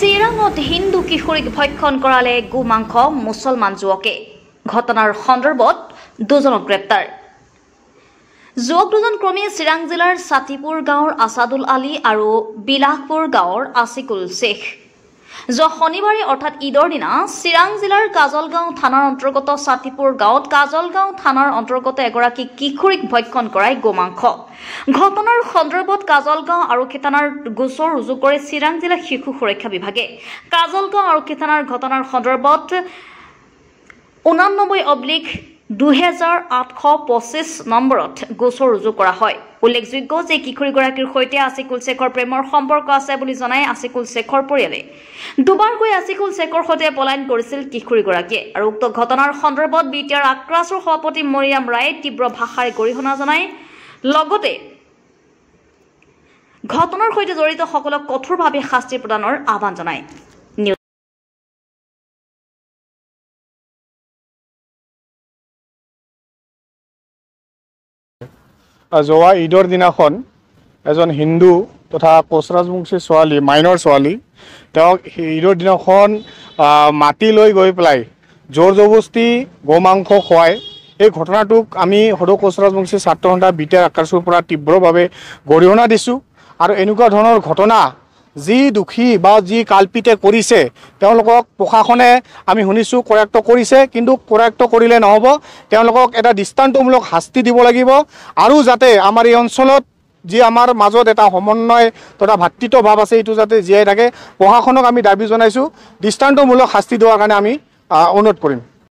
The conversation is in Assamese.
চিৰাঙত হিন্দু কিশোৰীক ভক্ষণ কৰালে গোমাংস মুছলমান যুৱকে ঘটনাৰ সন্দৰ্ভত দুজনক গ্ৰেপ্তাৰ যুৱক দুজন ক্ৰমে চিৰাং জিলাৰ সাতিপুৰ গাঁৱৰ আছাদুল আলী আৰু বিলাহপুৰ গাঁৱৰ আছিকুল শেখ যোৱা শনিবাৰে অৰ্থাৎ ঈদৰ দিনা চিৰাং জিলাৰ কাজলগাঁও থানাৰ অন্তৰ্গত সাতিপুৰ গাঁৱত কাজলগাঁও থানাৰ অন্তৰ্গত এগৰাকী কিশোৰীক ভক্ষণ কৰাই গোমাংস ঘটনাৰ সন্দৰ্ভত কাজলগাঁও আৰক্ষী থানাৰ গোচৰ ৰুজু কৰে চিৰাং জিলা শিশু সুৰক্ষা বিভাগে কাজলগাঁও আৰক্ষী থানাৰ ঘটনাৰ সন্দৰ্ভত 89/2025 নম্বৰত গোচৰ ৰুজু কৰা হয় উল্লেখযোগ্য যে কিশোৰীগৰাকীৰ সৈতে আছিকুল শেখৰ প্ৰেমৰ সম্পৰ্ক আছে বুলি জনাই আছিকুল শেখৰ পৰিয়ালে দুবাৰকৈ আছিকুল শেখৰ সৈতে পলায়ন কৰিছিল কিশোৰীগৰাকীয়ে আৰু উক্ত ঘটনাৰ সন্দৰ্ভত বিটিআৰ আক্ৰাছৰ সভাপতি মৰিয়াম ৰায়ে তীব্ৰ ভাষাৰে গৰিহণা জনায় লগতে ঘটনাৰ সৈতে জড়িত সকলক কঠোৰভাৱে শাস্তি প্ৰদানৰ আহ্বান জনায় যোৱা ঈদৰ দিনাখন এজন হিন্দু তথা কোচৰাজবংশী ছোৱালী মাইনৰ ছোৱালী তেওঁক ঈদৰ দিনাখন মাটি লৈ গৈ পেলাই জোৰ জবস্তি গোমাংস খুৱাই এই ঘটনাটোক আমি সদৌ কোচৰাজবংশী ছাত্ৰ সন্থা বিটিআৰ আক্ৰাছৰ পৰা তীব্ৰভাৱে গৰিহণা দিছোঁ আৰু এনেকুৱা ধৰণৰ ঘটনা যি দুখী বা যি কালপিতে কৰিছে তেওঁলোকক প্ৰশাসনে আমি শুনিছোঁ কৰায়ত্ব কৰিছে কিন্তু কৰায়ত্ব কৰিলে নহ'ব তেওঁলোকক এটা দৃষ্টান্তমূলক শাস্তি দিব লাগিব আৰু যাতে আমাৰ এই অঞ্চলত যি আমাৰ মাজত এটা সমন্বয় তথা ভাতৃত্ব ভাৱ আছে এইটো যাতে জীয়াই থাকে প্ৰশাসনক আমি দাবী জনাইছোঁ দৃষ্টান্তমূলক শাস্তি দিয়াৰ কাৰণে আমি অনুৰোধ কৰিম